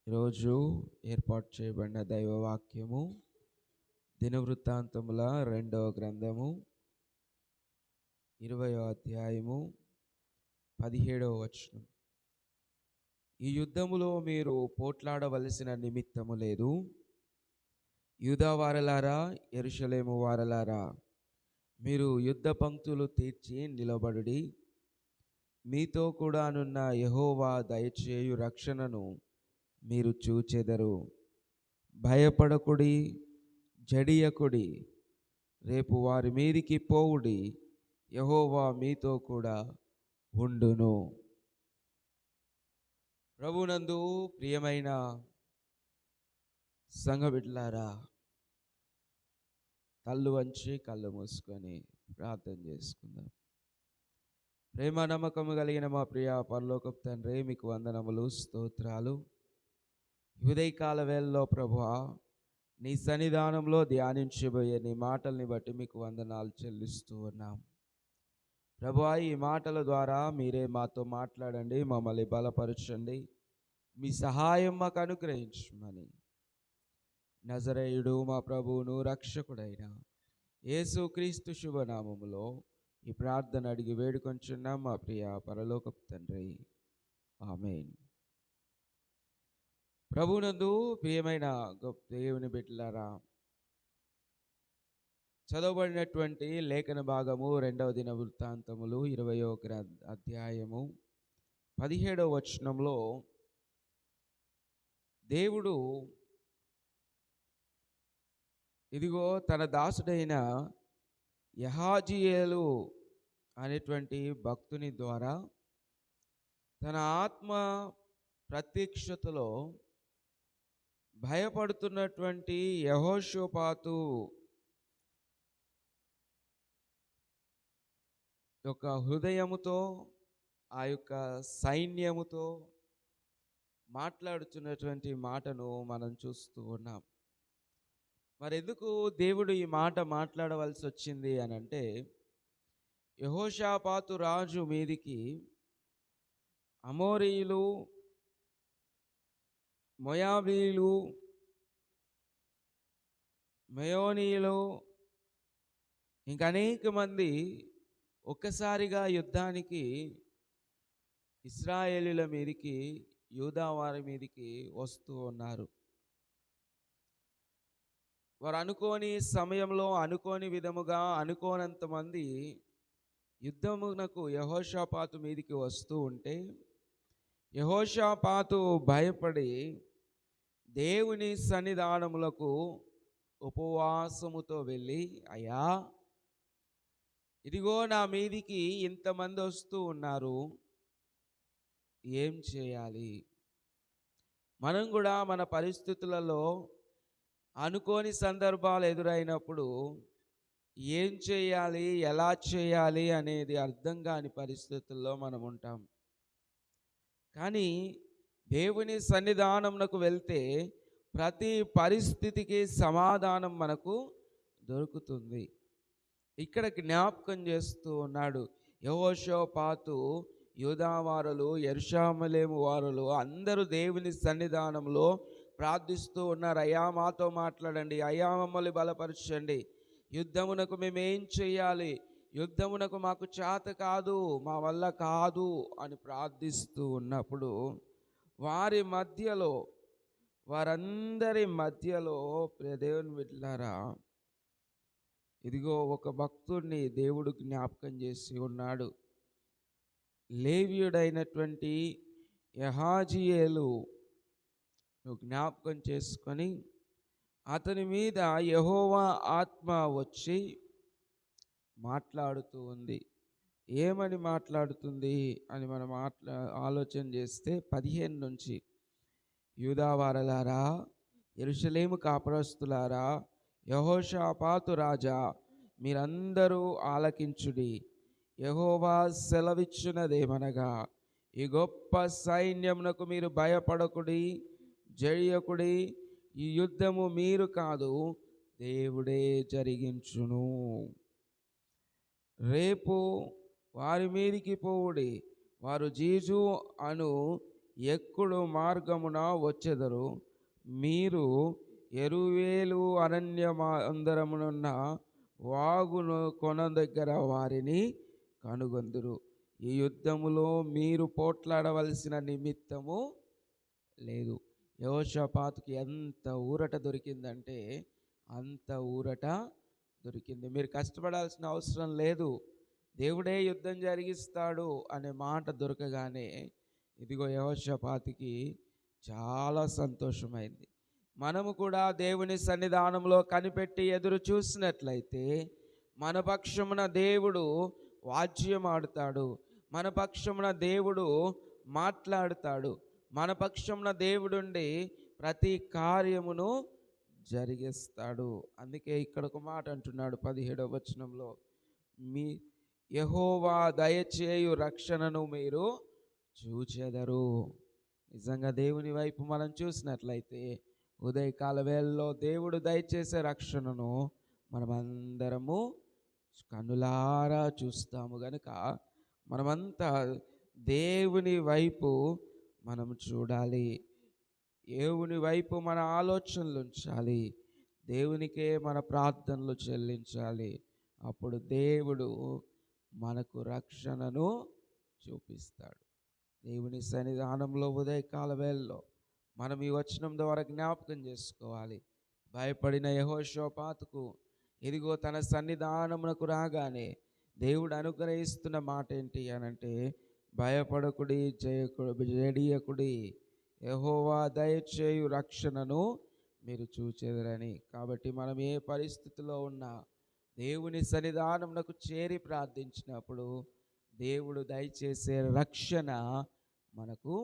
ఈరోజు ఏర్పాటు చేయబడిన దైవవాక్యము దినవృత్తాంతముల 2వ గ్రంథము 20వ అధ్యాయము 17వ వచనం. ఈ యుద్ధములో మీరు పోట్లాడవలసిన నిమిత్తము లేదు. యూదా వారలారా, యెరూషలేము వారలారా, మీరు యుద్ధ పంక్తులు తీర్చి నిలబడుడి. మీతో కూడానున్న యెహోవా దయచేయు రక్షణను మీరు చూచెదరు. భయపడకుడి, జడియకుడి. రేపు వారి మీదికి పోవుడి, యెహోవా మీతో కూడా ఉండును. ప్రభునందు ప్రియమైన సంఘ బిడ్డలారా, కళ్ళు వంచి కళ్ళు మూసుకొని ప్రార్థన చేసుకుందాం. ప్రేమ నమ్మకము కలిగిన మా ప్రియ పరలోకపు తండ్రి, మీకు వందనములు, స్తోత్రాలు. ఉదయకాల వేళలో ప్రభువా, నీ సన్నిధానంలో ధ్యానించబోయే నీ మాటల్ని బట్టి మీకు వందనాలు చెల్లిస్తూ ఉన్నాం. ప్రభువా, ఈ మాటల ద్వారా మీరే మాతో మాట్లాడండి, మమ్మల్ని బలపరచండి, మీ సహాయం మాకు అనుగ్రహించమని నజరేయుడు మా ప్రభువును రక్షకుడైన యేసుక్రీస్తు శుభనామములో ఈ ప్రార్థన అడిగి వేడుకొంచున్నాం మా ప్రియ పరలోకపు తండ్రి, ఆమేన్. ప్రభునందు ప్రియమైన గొప్ప దేవుని బిడ్డలారా, చదవబడినటువంటి లేఖన భాగము 2వ దినవృత్తాంతములు 20వ అధ్యాయము 17వ వచనంలో దేవుడు ఇదిగో తన దాసుడైన యహాజీయేలు అనేటువంటి భక్తుని ద్వారా తన ఆత్మ ప్రత్యక్షతలో భయపడుతున్నటువంటి యెహోషాపాతు యొక్క హృదయముతో, ఆ యొక్క సైన్యముతో మాట్లాడుతున్నటువంటి మాటను మనం చూస్తూ ఉన్నాం. మరి ఎందుకు దేవుడు ఈ మాట మాట్లాడవలసి వచ్చింది అని అంటే, యెహోషాపాతు రాజు మీదికి అమోరీయులు, మోయాబీయులు, మెయోనీయులు, ఇంకా అనేక మంది ఒక్కసారిగా యుద్ధానికి ఇశ్రాయేలీల మీదికి, యూదా వారి మీదికి వస్తూ ఉన్నారు. వారు అనుకోని సమయంలో, అనుకోని విధముగా, అనుకోనంత మంది యుద్ధమునకు యెహోషాపాతు మీదికి వస్తూ ఉంటే, యెహోషాపాతు భయపడి దేవుని సన్నిధానములకు ఉపవాసముతో వెళ్ళి, అయ్యా, ఇదిగో నా మీదికి ఇంతమంది వస్తూ ఉన్నారు, ఏం చేయాలి? మనం కూడా మన పరిస్థితులలో అనుకోని సందర్భాలు ఎదురైనప్పుడు ఏం చేయాలి, ఎలా చేయాలి అనేది అర్థం కాని పరిస్థితుల్లో మనం ఉంటాం. కానీ దేవుని సన్నిధానమునకు వెళ్తే ప్రతి పరిస్థితికి సమాధానం మనకు దొరుకుతుంది. ఇక్కడ జ్ఞాపకం చేస్తూ ఉన్నాడు, యెహోషాపాతు, యూదావారులు, యెరూషలేము వారులు అందరూ దేవుని సన్నిధానంలో ప్రార్థిస్తూ ఉన్నారు. అయ్యా, మాతో మాట్లాడండి, అయ్యా, మమ్మల్ని బలపరచండి, యుద్ధమునకు మేమేం చేయాలి, యుద్ధమునకు మాకు చేత కాదు, మా వల్ల కాదు అని ప్రార్థిస్తూ ఉన్నప్పుడు వారి మధ్యలో, వారందరి మధ్యలో ప్రియ దేవుని బిడ్డలారా, ఇదిగో ఒక భక్తుడిని దేవుడు జ్ఞాపకం చేసి ఉన్నాడు. లేవీయుడైనటువంటి యహాజీయేలు నువ్వు జ్ఞాపకం చేసుకొని, అతని మీద యెహోవా ఆత్మ వచ్చి మాట్లాడుతూ ఉంది. ఏమని మాట్లాడుతుంది అని మనం ఆలోచన చేస్తే 15 నుంచి, యూదా వారలారా, యెరూషలేము కాపురస్తులారా, యెహోషాపాతు రాజా, మీరందరూ ఆలకించుడి. యెహోవా సెలవిచ్చున్నదేమనగా, ఈ గొప్ప సైన్యమునకు మీరు భయపడకుడి, జడియకుడి. ఈ యుద్ధము మీరు కాదు, దేవుడే జరిగించును. రేపు వారి మీదికి పోవుడి, వారు జీజు అను ఎక్కుడు మార్గమున వచ్చెదరు. మీరు ఎరువేలు అందరమునున్న వాగును కొన దగ్గర వారిని కనుగొందురు. ఈ యుద్ధములో మీరు పోట్లాడవలసిన నిమిత్తము లేదు. యెహోషాపాతుకి ఎంత ఊరట దొరికిందంటే అంత ఊరట దొరికింది. మీరు కష్టపడాల్సిన అవసరం లేదు, దేవుడే యుద్ధం జరిగిస్తాడు అనే మాట దొరకగానే ఇదిగో యెహోషాపాతుకి చాలా సంతోషమైంది. మనము కూడా దేవుని సన్నిధానంలో కనిపెట్టి ఎదురు చూసినట్లయితే మన పక్షమున దేవుడు వాద్యం ఆడుతాడు, మన పక్షమున దేవుడు మాట్లాడుతాడు, మన పక్షమున దేవుడుండి ప్రతి కార్యమును జరిగిస్తాడు. అందుకే ఇక్కడ ఒక మాట అంటున్నాడు 17వ వచనంలో, మీ యెహోవా దయచేయు రక్షణను మీరు చూచెదరు. నిజంగా దేవుని వైపు మనం చూసినట్లయితే ఉదయకాల వేళలో దేవుడు దయచేసే రక్షణను మనమందరము కన్నులారా చూస్తాము గనుక మనమంతా దేవుని వైపు మనం చూడాలి, దేవుని వైపు మన ఆలోచనలు ఉంచాలి, దేవునికే మన ప్రార్థనలు చెల్లించాలి. అప్పుడు దేవుడు మనకు రక్షణను చూపిస్తాడు. దేవుని సన్నిధానంలో ఉదయకాల వేళలో మనం ఈ వచనం ద్వారా జ్ఞాపకం చేసుకోవాలి. భయపడిన యెహోషాపాతుకు ఇదిగో తన సన్నిధానమునకు రాగానే దేవుడు అనుగ్రహిస్తున్న మాట ఏంటి అనంటే, భయపడకుడి, జడియకుడి, యెహోవా దయచేయు రక్షణను మీరు చూచెదరని. కాబట్టి మనం ఏ పరిస్థితిలో ఉన్నా దేవుని సన్నిధానమునకు చేరి ప్రార్థించినప్పుడు దేవుడు దయచేసే రక్షణ మనకు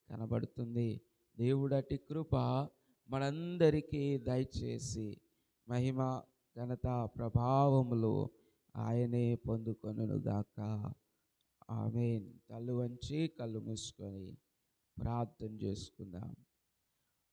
కనబడుతుంది. దేవుడటి కృప మనందరికీ దయచేసి మహిమ, ఘనత, ప్రభావములు ఆయనే పొందుకొనుగాక. ఆమేన్. తల్లు వంచి కళ్ళు మూసుకొని ప్రార్థన చేసుకుందాం.